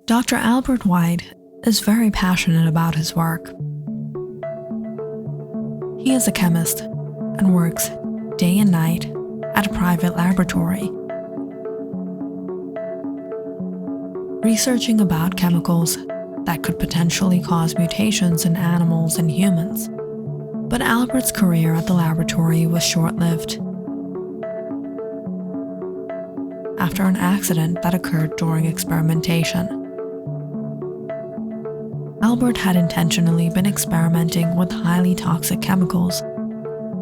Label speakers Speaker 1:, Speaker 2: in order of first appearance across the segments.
Speaker 1: Dr. Albert White is very passionate about his work. He is a chemist and works day and night at a private laboratory, researching about chemicals that could potentially cause mutations in animals and humans. But Albert's career at the laboratory was short-lived. After an accident that occurred during experimentation, Albert had intentionally been experimenting with highly toxic chemicals,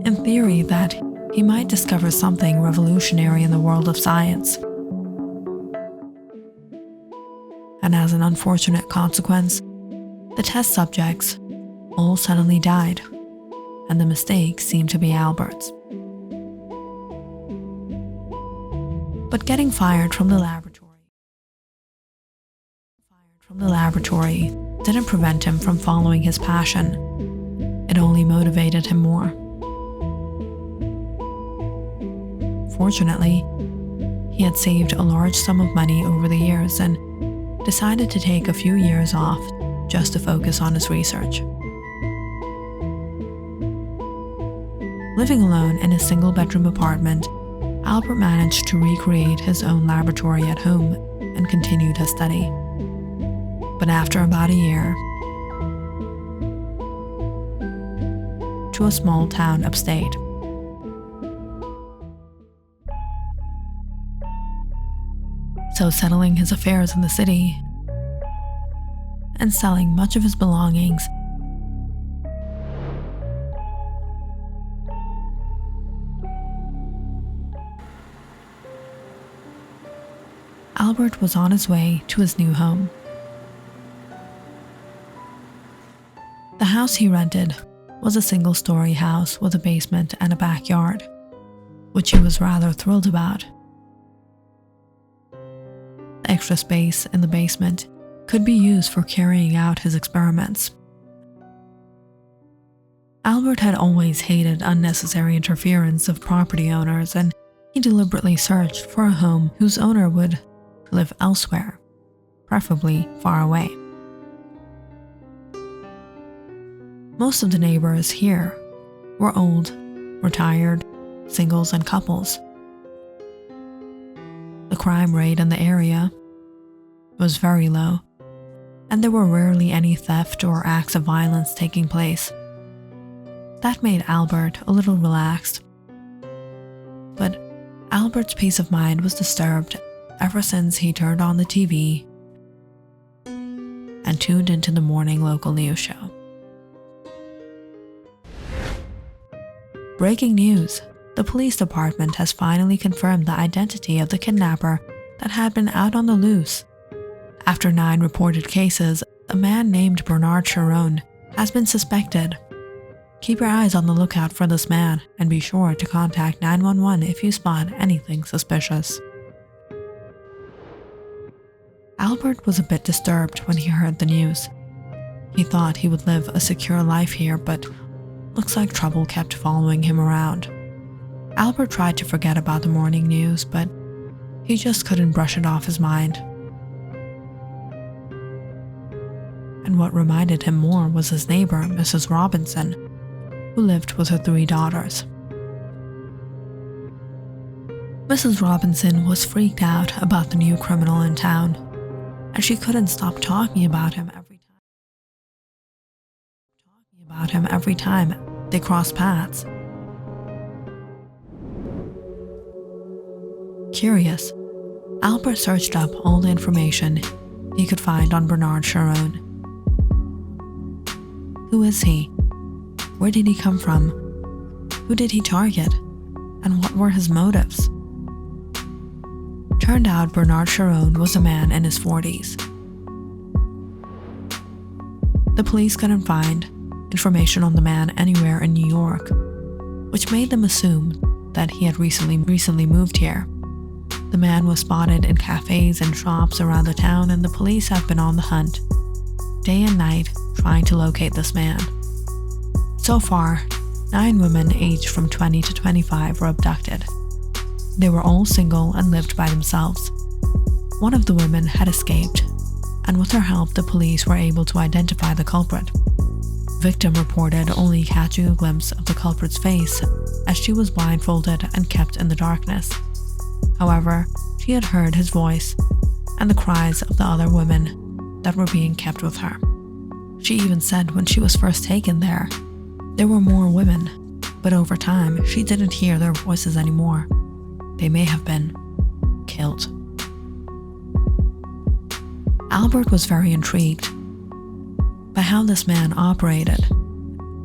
Speaker 1: in theory that he might discover something revolutionary in the world of science. And as an unfortunate consequence, the test subjects all suddenly died, and the mistake seemed to be Albert's. But getting fired from the laboratory didn't prevent him from following his passion. It only motivated him more. Fortunately, he had saved a large sum of money over the years and decided to take a few years off just to focus on his research. Living alone in a single-bedroom apartment, Albert managed to recreate his own laboratory at home and continued his study. But after about a year, to a small town upstate. So settling his affairs in the city and selling much of his belongings, Albert was on his way to his new home. The house he rented was a single-story house with a basement and a backyard, which he was rather thrilled about. The extra space in the basement could be used for carrying out his experiments. Albert had always hated unnecessary interference of property owners, and he deliberately searched for a home whose owner would live elsewhere, preferably far away. Most of the neighbors here were old, retired, singles and couples. The crime rate in the area was very low, and there were rarely any theft or acts of violence taking place. That made Albert a little relaxed. But Albert's peace of mind was disturbed ever since he turned on the TV and tuned into the morning local news show. Breaking news! The police department has finally confirmed the identity of the kidnapper that had been out on the loose. After 9 reported cases, a man named Bernard Sharon has been suspected. Keep your eyes on the lookout for this man and be sure to contact 911 if you spot anything suspicious. Albert was a bit disturbed when he heard the news. He thought he would live a secure life here, but looks like trouble kept following him around. Albert tried to forget about the morning news, but he just couldn't brush it off his mind. And what reminded him more was his neighbor, Mrs. Robinson, who lived with her 3 daughters. Mrs. Robinson was freaked out about the new criminal in town, and she couldn't stop talking about him every time they crossed paths. Curious, Albert searched up all the information he could find on Bernard Sharon. Who is he? Where did he come from? Who did he target? And what were his motives? Turned out Bernard Sharon was a man in his 40s. The police couldn't find information on the man anywhere in New York, which made them assume that he had recently moved here. The man was spotted in cafes and shops around the town, and the police have been on the hunt, day and night, trying to locate this man. So far, 9 women aged from 20 to 25 were abducted. They were all single and lived by themselves. One of the women had escaped, and with her help, the police were able to identify the culprit. Victim reported only catching a glimpse of the culprit's face as she was blindfolded and kept in the darkness. However, she had heard his voice and the cries of the other women that were being kept with her. She even said when she was first taken there were more women, but over time she didn't hear their voices anymore. They may have been killed. Albert was very intrigued by how this man operated,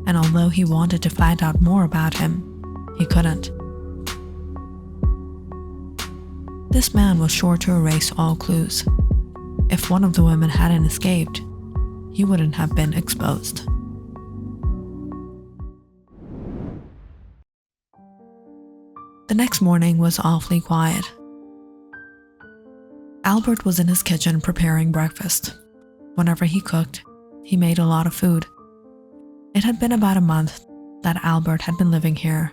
Speaker 1: and although he wanted to find out more about him, he couldn't. This man was sure to erase all clues. If one of the women hadn't escaped, he wouldn't have been exposed. The next morning was awfully quiet. Albert was in his kitchen preparing breakfast. Whenever he cooked, he made a lot of food. It had been about a month that Albert had been living here,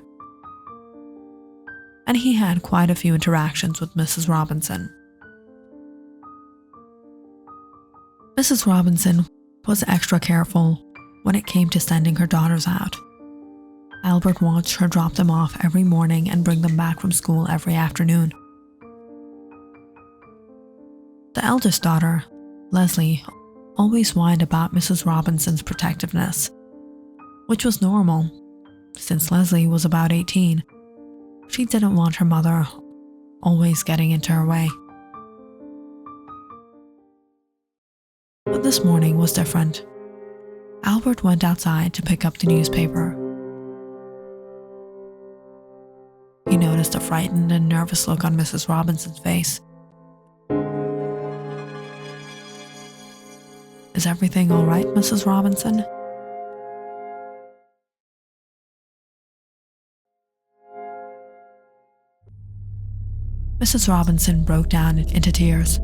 Speaker 1: and he had quite a few interactions with Mrs. Robinson. Mrs. Robinson was extra careful when it came to sending her daughters out. Albert watched her drop them off every morning and bring them back from school every afternoon. The eldest daughter, Leslie, always whined about Mrs. Robinson's protectiveness, which was normal, since Leslie was about 18. She didn't want her mother always getting into her way. But this morning was different. Albert went outside to pick up the newspaper. He noticed a frightened and nervous look on Mrs. Robinson's face. "Is everything all right, Mrs. Robinson?" Mrs. Robinson broke down into tears.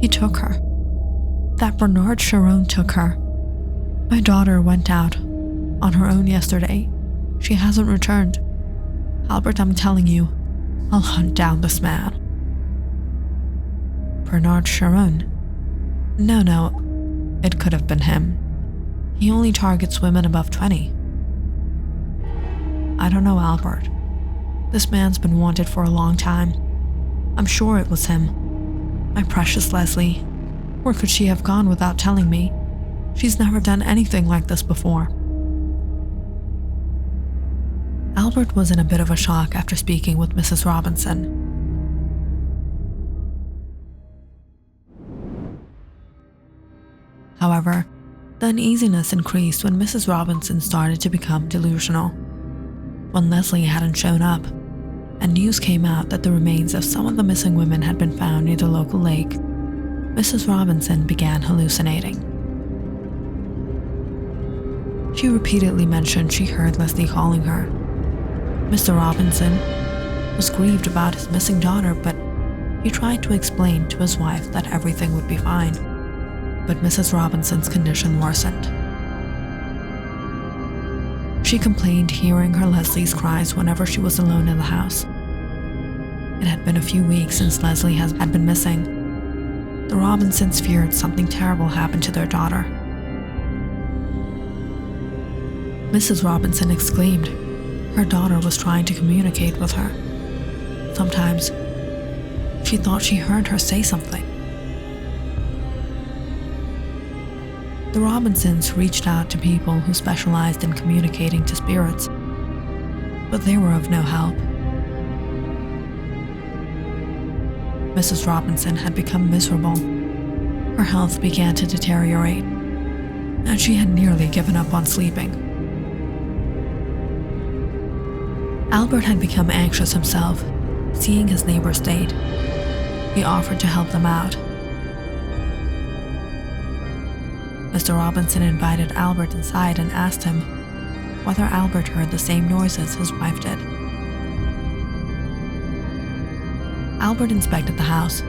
Speaker 1: "He took her. That Bernard Sharon took her. My daughter went out on her own yesterday. She hasn't returned. Albert, I'm telling you, I'll hunt down this man." Bernard Sharon? No, it could have been him. He only targets women above 20. I don't know, Albert. This man's been wanted for a long time. I'm sure it was him. My precious Leslie. Where could she have gone without telling me? She's never done anything like this before. Albert was in a bit of a shock after speaking with Mrs. Robinson. However, the uneasiness increased when Mrs. Robinson started to become delusional. When Leslie hadn't shown up, and news came out that the remains of some of the missing women had been found near the local lake, Mrs. Robinson began hallucinating. She repeatedly mentioned she heard Leslie calling her. Mr. Robinson was grieved about his missing daughter, but he tried to explain to his wife that everything would be fine. But Mrs. Robinson's condition worsened. She complained hearing her Leslie's cries whenever she was alone in the house. It had been a few weeks since Leslie had been missing. The Robinsons feared something terrible happened to their daughter. Mrs. Robinson exclaimed. Her daughter was trying to communicate with her. Sometimes, she thought she heard her say something. The Robinsons reached out to people who specialized in communicating to spirits, but they were of no help. Mrs. Robinson had become miserable. Her health began to deteriorate, and she had nearly given up on sleeping. Albert had become anxious himself, seeing his neighbor's state. He offered to help them out. Mr. Robinson invited Albert inside and asked him whether Albert heard the same noises his wife did. Albert inspected the house,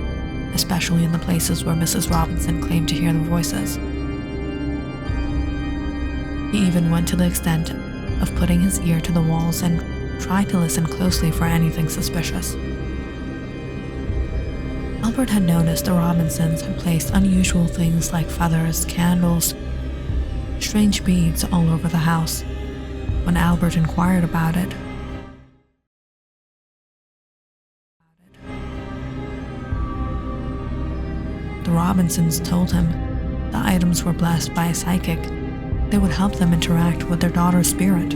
Speaker 1: especially in the places where Mrs. Robinson claimed to hear the voices. He even went to the extent of putting his ear to the walls and tried to listen closely for anything suspicious. Albert had noticed the Robinsons had placed unusual things like feathers, candles, strange beads all over the house. When Albert inquired about it, the Robinsons told him the items were blessed by a psychic. They would help them interact with their daughter's spirit.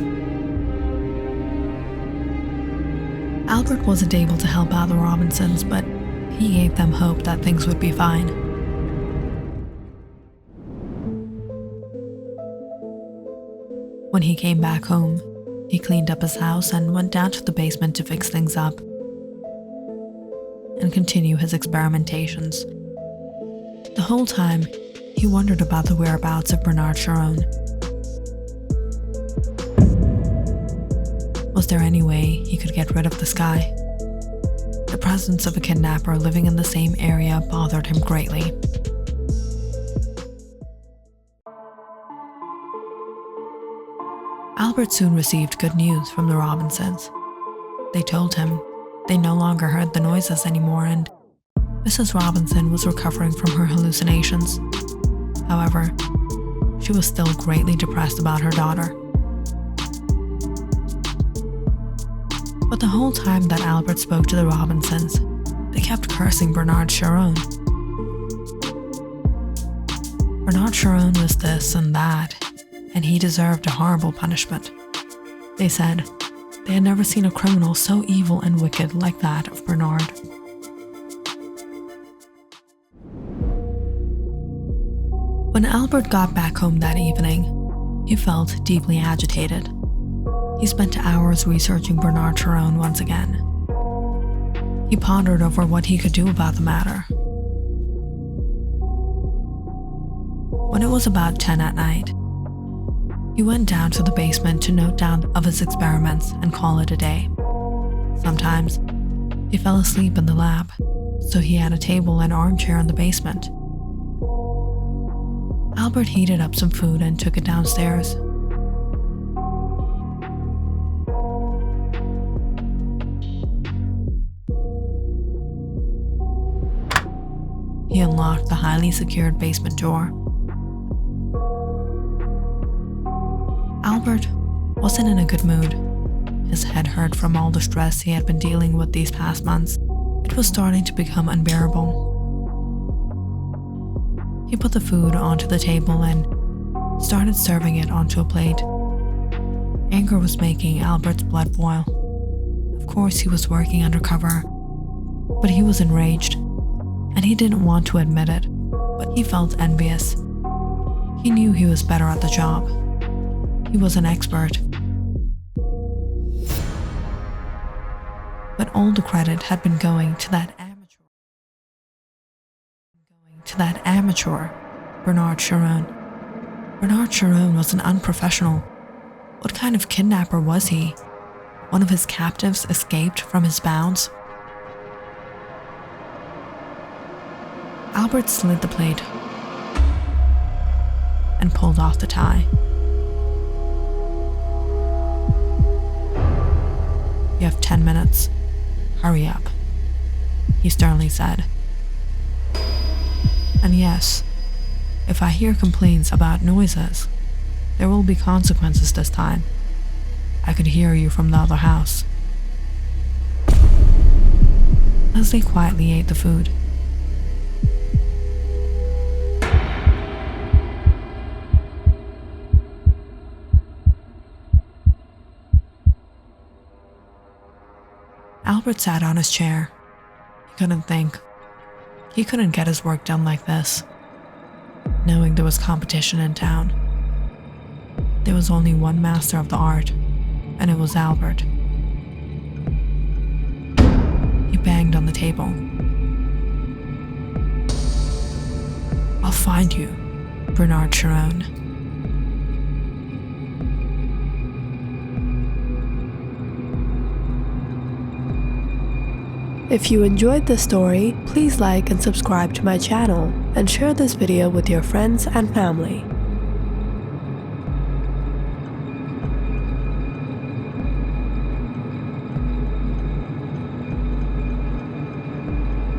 Speaker 1: Albert wasn't able to help out the Robinsons, but he gave them hope that things would be fine. When he came back home, he cleaned up his house and went down to the basement to fix things up and continue his experimentations. The whole time, he wondered about the whereabouts of Bernard Sharon. Was there any way he could get rid of this guy? The presence of a kidnapper living in the same area bothered him greatly. Albert soon received good news from the Robinsons. They told him they no longer heard the noises anymore, and Mrs. Robinson was recovering from her hallucinations. However, she was still greatly depressed about her daughter. But the whole time that Albert spoke to the Robinsons, they kept cursing Bernard Sharon. Bernard Sharon was this and that, and he deserved a horrible punishment. They said they had never seen a criminal so evil and wicked like that of Bernard. When Albert got back home that evening, he felt deeply agitated. He spent hours researching Bernard Sharon once again. He pondered over what he could do about the matter. When it was about 10 at night, he went down to the basement to note down of his experiments and call it a day. Sometimes, he fell asleep in the lab, so he had a table and armchair in the basement. Albert heated up some food and took it downstairs. He unlocked the highly secured basement door. Albert wasn't in a good mood. His head hurt from all the stress he had been dealing with these past months. It was starting to become unbearable. He put the food onto the table and started serving it onto a plate. Anger was making Albert's blood boil. Of course, he was working undercover, but he was enraged, and he didn't want to admit it, but he felt envious. He knew he was better at the job. He was an expert. But all the credit had been going to that amateur, Bernard Sharon. Bernard Sharon was an unprofessional. What kind of kidnapper was he? One of his captives escaped from his bounds? Albert slid the plate and pulled off the tie. "You have 10 minutes. Hurry up," he sternly said. "And yes, if I hear complaints about noises, there will be consequences this time. I could hear you from the other house." Leslie quietly ate the food. Albert sat on his chair. He couldn't think. He couldn't get his work done like this, knowing there was competition in town. There was only one master of the art, and it was Albert. He banged on the table. "I'll find you, Bernard Sharon."
Speaker 2: If you enjoyed this story, please like and subscribe to my channel and share this video with your friends and family.